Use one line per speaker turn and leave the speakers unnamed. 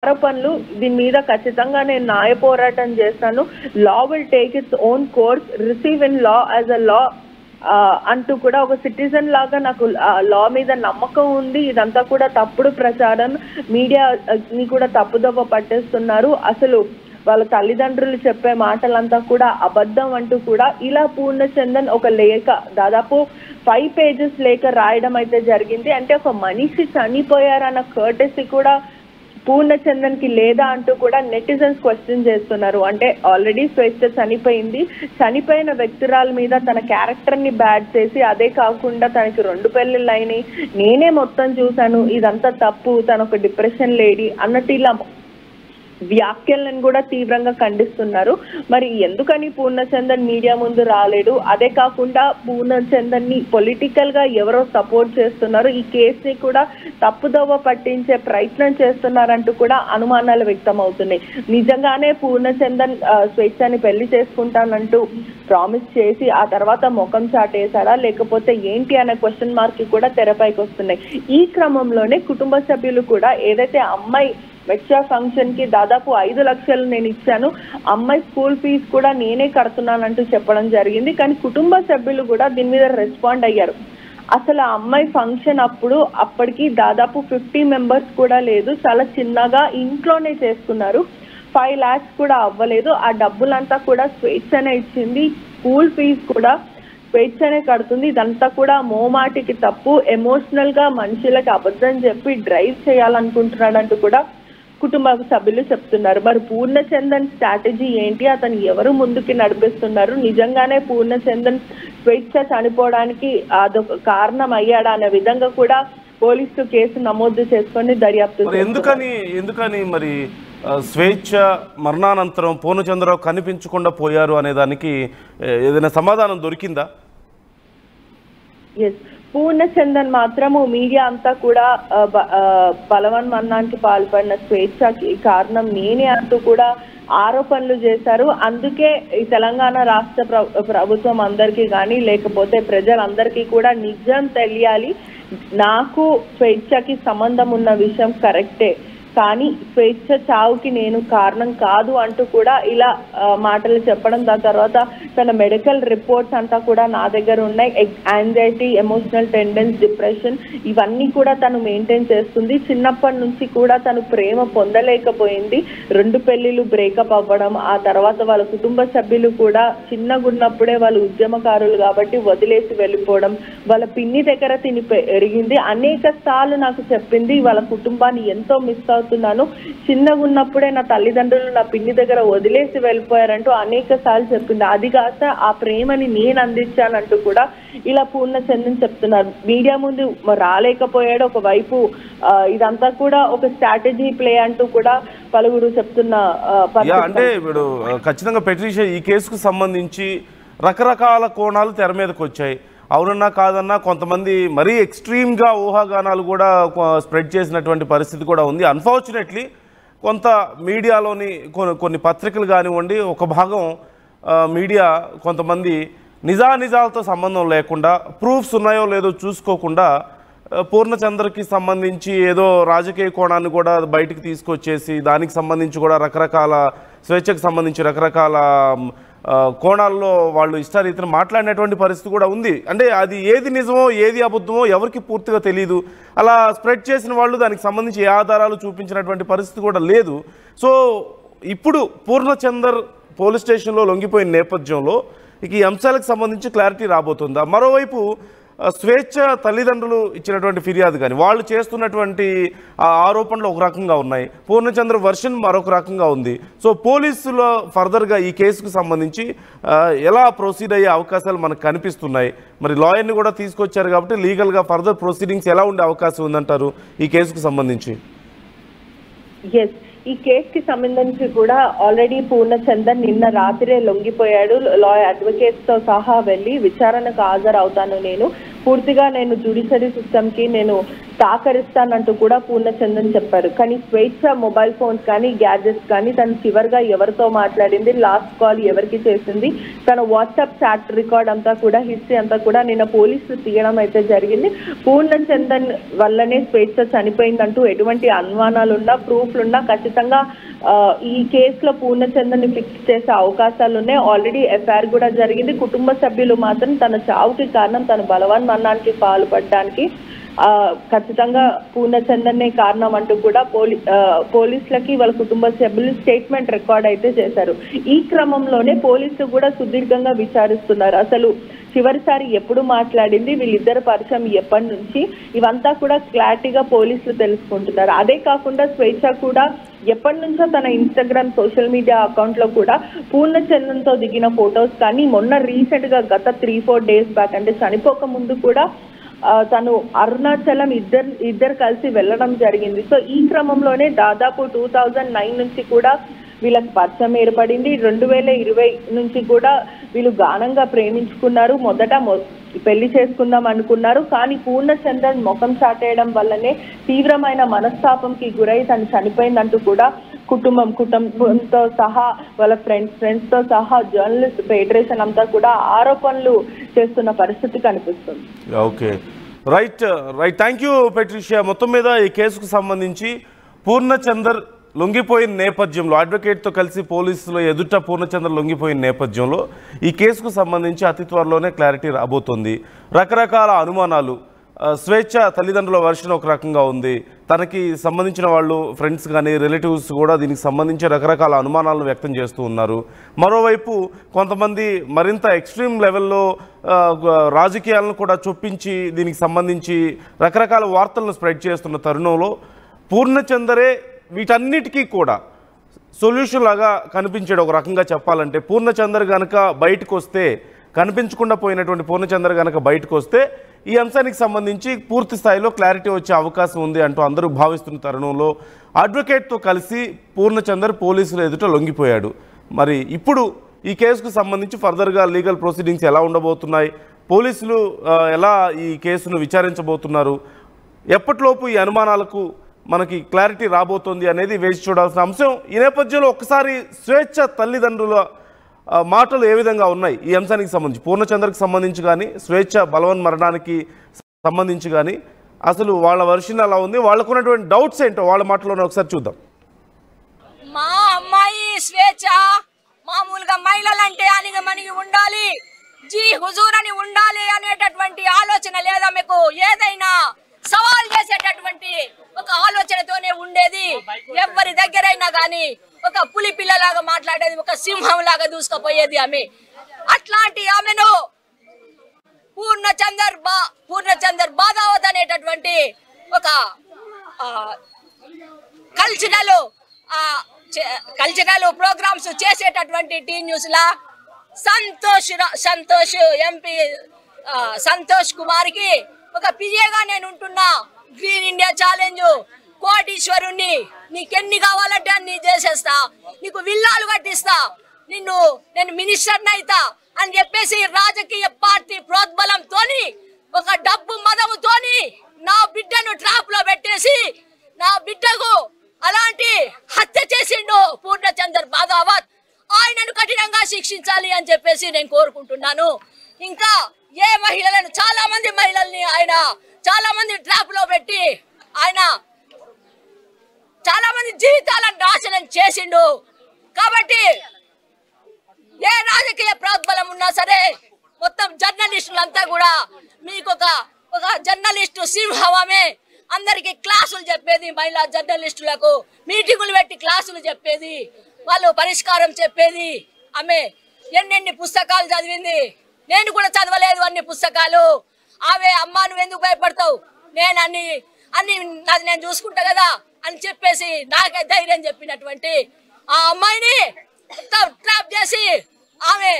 ఆరోపణలు దీని మీద ఖచ్చితంగా నేను న్యాయ పోరాటం చేస్తాను. Law will take its own course, receive in law as a law అంటూ కూడా ఒక సిటిజన్ లాగా నాకు లా మీద నమ్మకం ఉంది. ఇదంతా కూడా తప్పుడు ప్రచారం, మీడియాని కూడా తప్పుదోవ పట్టేస్తున్నారు. అసలు వాళ్ళ తల్లిదండ్రులు చెప్పే మాటలంతా కూడా అబద్ధం అంటూ కూడా ఇలా పూర్ణచందన్ ఒక లేఖ, దాదాపు 5 pages లేఖ రాయడం అయితే జరిగింది. అంటే ఒక మనిషి చనిపోయారన్న కర్టెసీ కూడా పూర్ణచందన్ కి లేదా అంటూ కూడా నెటిజన్స్ క్వశ్చన్ చేస్తున్నారు. అంటే ఆల్రెడీ స్వేచ్ఛ చనిపోయింది, చనిపోయిన వ్యక్తురాల మీద తన క్యారెక్టర్ ని బ్యాడ్ చేసి, అదే కాకుండా తనకి 2 పెళ్లిళ్ళు అయినాయి, నేనే మొత్తం చూశాను, ఇదంతా తప్పు, తన ఒక డిప్రెషన్ లేడీ అన్నట్టు ఇలా వ్యాఖ్యలను కూడా తీవ్రంగా ఖండిస్తున్నారు. మరి ఎందుకని పూర్ణచందన్ మీడియా ముందు రాలేడు? అదే కాకుండా పూర్ణచందన్ ని పొలిటికల్ గా ఎవరో సపోర్ట్ చేస్తున్నారు, ఈ కేసుని కూడా తప్పుదోవ పట్టించే ప్రయత్నం చేస్తున్నారంటూ కూడా అనుమానాలు వ్యక్తం అవుతున్నాయి. నిజంగానే పూర్ణచందన్ స్వేచ్ఛని పెళ్లి చేసుకుంటానంటూ ప్రామిస్ చేసి ఆ తర్వాత ముఖం చాటేశాడా, లేకపోతే ఏంటి అనే క్వశ్చన్ మార్క్ కూడా తెరపైకి వస్తున్నాయి. ఈ క్రమంలోనే కుటుంబ సభ్యులు కూడా ఏదైతే అమ్మాయి మెచ్చా ఫంక్షన్ కి దాదాపు 5 లక్షలు నేను ఇచ్చాను, అమ్మాయి స్కూల్ ఫీజు కూడా నేనే కడుతున్నానంటూ చెప్పడం జరిగింది. కానీ కుటుంబ సభ్యులు కూడా దీని మీద రెస్పాండ్ అయ్యారు. అసలు ఆ అమ్మాయి ఫంక్షన్ అప్పటికి దాదాపు 50 members కూడా లేదు, చాలా చిన్నగా ఇంట్లోనే చేసుకున్నారు, 5 lakhs కూడా అవ్వలేదు. ఆ డబ్బులంతా కూడా స్వేచ్ఛనే ఇచ్చింది, స్కూల్ ఫీజు కూడా స్వేచ్ఛనే కడుతుంది. ఇదంతా కూడా మోమాటికి తప్పు, ఎమోషనల్ గా మనుషులకి అబద్ధం చెప్పి డ్రైవ్ చేయాలనుకుంటున్నాడంటూ కూడా కుటుంబ సభ్యులు చెప్తున్నారు. మరి పూర్ణచందన్ స్ట్రాటజీ ఏంటి, అతను ఎవరు ముందుకి నడిపిస్తున్నారు, నిజంగానే పూర్ణచందన్ స్వేచ్ఛ చనిపోవడానికి అదొక కారణం అయ్యాడా అనే విధంగా కూడా పోలీసులు కేసు నమోదు చేసుకొని దర్యాప్తు.
ఎందుకని మరి స్వేచ్ఛ మరణానంతరం పూర్ణచంద్రరావు కనిపించకుండా పోయారు అనే దానికి ఏదైనా సమాధానం దొరికిందా?
ఎస్, పూర్ణచందన్ మాత్రము మీడియా అంతా కూడా బలవన్మరణానికి పాల్పడిన స్వేచ్ఛకి కారణం నేనే అంటూ కూడా ఆరోపణలు చేశారు. అందుకే ఈ తెలంగాణ రాష్ట్ర ప్రభుత్వం అందరికీ కానీ లేకపోతే ప్రజలందరికీ కూడా నిజం తెలియాలి, నాకు స్వేచ్ఛకి సంబంధం ఉన్న విషయం కరెక్టే, కానీ స్వేచ్ఛ చావుకి నేను కారణం కాదు అంటూ కూడా ఇలా మాటలు చెప్పడం. దాని తర్వాత తన మెడికల్ రిపోర్ట్స్ అంతా కూడా నా దగ్గర ఉన్నాయి, యాంగ్జైటీ, ఎమోషనల్ టెండెన్స్, డిప్రెషన్ ఇవన్నీ కూడా తను మెయింటైన్ చేస్తుంది. చిన్నప్పటి నుంచి కూడా తను ప్రేమ పొందలేకపోయింది, 2 పెళ్లిళ్ళు బ్రేకప్ అవ్వడం, ఆ తర్వాత వాళ్ళ కుటుంబ సభ్యులు కూడా చిన్నగున్నప్పుడే వాళ్ళు ఉద్యమకారులు కాబట్టి వదిలేసి వెళ్ళిపోవడం, వాళ్ళ పిన్ని దగ్గర తిని పెరిగింది, అనేక సార్లు నాకు చెప్పింది వాళ్ళ కుటుంబాన్ని ఎంతో మిస్ అవుతున్నాను, చిన్నగా ఉన్నప్పుడే నా తల్లిదండ్రులు నా పిన్ని దగ్గర వదిలేసి వెళ్ళిపోయారంటూ అనేక సార్లు చెప్పింది. అది కాస్త ఆ ప్రేమని నేను అందించానంటూ కూడా ఇలా పూర్ణచందన్ చెప్తున్నారు. మీడియా ముందు రాలేకపోయాడు, ఒకవైపు ఇదంతా కూడా ఒక స్ట్రాటజీ ప్లే అంటూ కూడా పలువురు చెప్తున్న.
అంటే ఇప్పుడు ఖచ్చితంగా పెట్రిషియా ఈ కేసుకు సంబంధించి రకరకాల కోణాలు తెర మీదకి వచ్చాయి. అవునన్నా కాదన్నా కొంతమంది మరీ ఎక్స్ట్రీమ్గా ఊహాగానాలు కూడా స్ప్రెడ్ చేసినటువంటి పరిస్థితి కూడా ఉంది. అన్ఫార్చునేట్లీ కొంత మీడియాలోని కొన్ని పత్రికలు కానివ్వండి, ఒక భాగం మీడియా కొంతమంది నిజాలతో సంబంధం లేకుండా, ప్రూఫ్స్ ఉన్నాయో లేదో చూసుకోకుండా పూర్ణచంద్రకి సంబంధించి ఏదో రాజకీయ కోణాన్ని కూడా బయటికి తీసుకొచ్చేసి దానికి సంబంధించి కూడా రకరకాల స్వేచ్ఛకు సంబంధించి రకరకాల కోణాల్లో వాళ్ళు ఇష్టారీతిని మాట్లాడినటువంటి పరిస్థితి కూడా ఉంది. అంటే అది ఏది నిజమో ఏది అబద్ధమో ఎవరికి పూర్తిగా తెలియదు. అలా స్ప్రెడ్ చేసిన వాళ్ళు దానికి సంబంధించి ఏ ఆధారాలు చూపించినటువంటి పరిస్థితి కూడా లేదు. సో ఇప్పుడు పూర్ణచందర్ పోలీస్ స్టేషన్లో లొంగిపోయిన నేపథ్యంలో ఇక ఈ అంశాలకు సంబంధించి క్లారిటీ రాబోతుందా? మరోవైపు స్వేచ్ఛ తల్లిదండ్రులు ఇచ్చినటువంటి ఫిర్యాదు కానీ వాళ్ళు చేస్తున్నటువంటి ఆరోపణలు ఒక రకంగా ఉన్నాయి, పూర్ణచంద్ర వర్షన్ మరొక రకంగా ఉంది. సో పోలీసులో ఫర్దర్గా ఈ కేసుకు సంబంధించి ఎలా ప్రొసీడ్ అయ్యే అవకాశాలు మనకు కనిపిస్తున్నాయి? మరి లాయర్ని కూడా తీసుకొచ్చారు కాబట్టి లీగల్గా ఫర్దర్ ప్రొసీడింగ్స్ ఎలా ఉండే అవకాశం ఉందంటారు ఈ కేసుకు సంబంధించి?
ఎస్, ఈ కేసుకి సంబంధించి కూడా ఆల్రెడీ పూర్ణచందన్ నిన్న రాత్రే లొంగిపోయాడు. లాయర్ అడ్వకేట్స్ తో సహా వెళ్ళి విచారణకు హాజరవుతాను నేను, పూర్తిగా నేను జ్యుడిషియరీ సిస్టమ్ కి నేను సహకరిస్తానంటూ కూడా పూర్ణచందన్ చెప్పారు. కానీ స్వేచ్ఛ మొబైల్ ఫోన్స్ కానీ గ్యాడ్జెట్స్ కానీ తను చివరిగా ఎవరితో మాట్లాడింది, లాస్ట్ కాల్ ఎవరికి చేసింది, తన వాట్సాప్ చాట్ రికార్డ్ అంతా కూడా హిస్టరీ అంతా కూడా నిన్న పోలీసులు తీయడం అయితే జరిగింది. పూర్ణచందన్ వల్లనే స్వేచ్ఛ చనిపోయిందంటూ ఎటువంటి అనుమానాలున్నా ప్రూఫ్లున్నా ఖచ్చితంగా ఈ కేసులో పూర్ణచందన్ ని ఫిక్స్ చేసే అవకాశాలు ఉన్నాయి. ఆల్రెడీ ఎఫ్ఐఆర్ కూడా జరిగింది. కుటుంబ సభ్యులు మాత్రం తన చావుకి కారణం తన బలవన్మరణానికి పాల్పడడానికి ఖచ్చితంగా పూర్ణచందన్నే కారణం అంటూ కూడా పోలీసులకి వాళ్ళ కుటుంబ సభ్యులు స్టేట్మెంట్ రికార్డ్ అయితే చేశారు. ఈ క్రమంలోనే పోలీసులు కూడా సుదీర్ఘంగా విచారిస్తున్నారు. అసలు చివరిసారి ఎప్పుడు మాట్లాడింది, వీళ్ళిద్దరు పరిచయం ఎప్పటి నుంచి, ఇవంతా కూడా క్లారిటీగా పోలీసులు తెలుసుకుంటున్నారు. అదే కాకుండా స్వేచ్ఛ కూడా ఎప్పటి నుంచో తన ఇన్స్టాగ్రామ్ సోషల్ మీడియా అకౌంట్ లో కూడా పూర్ణచందన్ తో దిగిన ఫొటోస్ కానీ మొన్న రీసెంట్ గా గత 3-4 డేస్ బ్యాక్ అంటే చనిపోక ముందు కూడా తను అరుణాచలం ఇద్దరు కలిసి వెళ్ళడం జరిగింది. సో ఈ క్రమంలోనే దాదాపు 2009 నుంచి కూడా వీళ్ళకి పరిచయం ఏర్పడింది. 2020 నుంచి కూడా వీళ్ళు గానంగా ప్రేమించుకున్నారు. మొదట పెళ్లి చేసుకుందాం అనుకున్నారు. కానీ పూర్ణచందన్ ముఖం చాటేయడం వల్లనే తీవ్రమైన మనస్తాపంకి గురై తను చనిపోయిందంటూ కూడా కుటుంబంతో సహా వాళ్ళ ఫ్రెండ్స్ తో సహా జర్నలిస్ట్ ఫెడరేషన్ అంతా కూడా ఆరోపణలు చేస్తున్న పరిస్థితి కనిపిస్తుంది.
Okay, right. Thank you Patricia. మొత్తం మీద ఈ కేసుకు సంబంధించి పూర్ణచందర్ లొంగిపోయిన నేపథ్యంలో అడ్వకేట్తో కలిసి పోలీసులు ఎదుట పూర్ణచంద్ర లొంగిపోయిన నేపథ్యంలో ఈ కేసుకు సంబంధించి అతి త్వరలోనే క్లారిటీ రాబోతోంది. రకరకాల అనుమానాలు, స్వేచ్ఛ తల్లిదండ్రుల వర్షన్ ఒక రకంగా ఉంది, తనకి సంబంధించిన వాళ్ళు ఫ్రెండ్స్ కానీ రిలేటివ్స్ కూడా దీనికి సంబంధించి రకరకాల అనుమానాలను వ్యక్తం చేస్తూ ఉన్నారు. మరోవైపు కొంతమంది మరింత ఎక్స్ట్రీమ్ లెవెల్లో రాజకీయాలను కూడా చొప్పించి దీనికి సంబంధించి రకరకాల వార్తలను స్ప్రెడ్ చేస్తున్న తరుణంలో పూర్ణచందరే వీటన్నిటికీ కూడా సొల్యూషన్ లాగా కనిపించాడు. ఒక రకంగా చెప్పాలంటే పూర్ణచందర్ కనుక బయటకు వస్తే, కనిపించకుండా పోయినటువంటి పూర్ణచందర్ కనుక బయటకు వస్తే ఈ అంశానికి సంబంధించి పూర్తి స్థాయిలో క్లారిటీ వచ్చే అవకాశం ఉంది అంటూ అందరూ భావిస్తున్న తరుణంలో అడ్వకేట్తో కలిసి పూర్ణచందర్ పోలీసుల ఎదుట లొంగిపోయాడు. మరి ఇప్పుడు ఈ కేసుకు సంబంధించి ఫర్దర్గా లీగల్ ప్రొసీడింగ్స్ ఎలా ఉండబోతున్నాయి, పోలీసులు ఎలా ఈ కేసును విచారించబోతున్నారు, ఎప్పటిలోపు ఈ అనుమానాలకు మనకి క్లారిటీ రాబోతోంది అనేది వేచి చూడాల్సిన అంశం. ఈ నేపథ్యంలో ఒక్కసారి స్వేచ్ఛ తల్లిదండ్రుల మాటలు ఏ విధంగా ఉన్నాయి ఈ అంశానికి సంబంధించి, పూర్ణచంద్రకి సంబంధించి కానీ స్వేచ్ఛ బలవన్మరణానికి సంబంధించి కానీ అసలు వాళ్ళ వర్షన్ ఎలా ఉంది, వాళ్ళకు ఉన్నటువంటి డౌట్స్ ఏంటో వాళ్ళ మాటలోనే ఒకసారి చూద్దాం.
మా అమ్మాయి స్వేచ్ఛ మామూలుగా మహిళలంటే అణిగి ఉండాలి, జీ హుజూర్ అని ఉండాలి అనేటటువంటి ఆలోచన లేదా మీకు? ఏదైనా సవాల్ చేసేటటువంటి ఒక ఆలోచనతోనే ఉండేది. ఎవరి దగ్గరైనా కానీ ఒక పులి పిల్లలాగా మాట్లాడేది, ఒక సింహం లాగా దూసుకుపోయేది ఆమె. అట్లాంటి ఆమెను పూర్ణచందర్ బాదావత్ అనేటటువంటి ఒక కల్చరల్ ప్రోగ్రామ్స్ చేసేటటువంటి టీ న్యూస్ లా సంతోష్ ఎంపీ సంతోష్ కుమార్ కి ఒక పిఏగా నేను ఉంటున్నా. గ్రీన్ ఇండియా ఛాలెంజ్ కోటీశ్వరుణ్ణి, నీకెన్ని కావాలంటే అన్ని చేసేస్తా, నీకు విల్లాలు కట్టిస్తా, నేను మినిస్టర్ని అయితా అని చెప్పేసి రాజకీయ పార్టీ ప్రోద్బలంతోని ఒక డబ్బు మదముతోని నా బిడ్డను ట్రాప్ లో పెట్టేసి నా బిడ్డకు అలాంటి హత్య చేసిండు పూర్ణచందర్ బాదావత్. ఆయనను కఠినంగా శిక్షించాలి అని చెప్పేసి నేను కోరుకుంటున్నాను. ఇంకా ఏ మహిళలను, చాలా మంది మహిళల్ని ఆయన చాలా మంది ట్రాప్ లో పెట్టి ఆయన చాలా మంది జీవితాలను నాశనం చేసిండు. కాబట్టి ఏ రాజకీయ ప్రోద్బలం ఉన్నా సరే మొత్తం జర్నలిస్టులంతా కూడా మీకు ఒక జర్నలిస్టు సింహమే అందరికి క్లాసులు చెప్పేది, మహిళా జర్నలిస్టులకు మీటింగులు పెట్టి క్లాసులు చెప్పేది, వాళ్ళు పరిష్కారం చెప్పేది. ఆమె ఎన్నెన్ని పుస్తకాలు చదివింది, నేను కూడా చదవలేదు అన్ని పుస్తకాలు. ఆమె అమ్మా నువ్వు ఎందుకు భయపడతావు, నేను అన్ని నాది నేను చూసుకుంటా కదా అని చెప్పేసి నాకే ధైర్యం చెప్పినటువంటి ఆ అమ్మాయిని ట్రాప్ చేసి ఆమె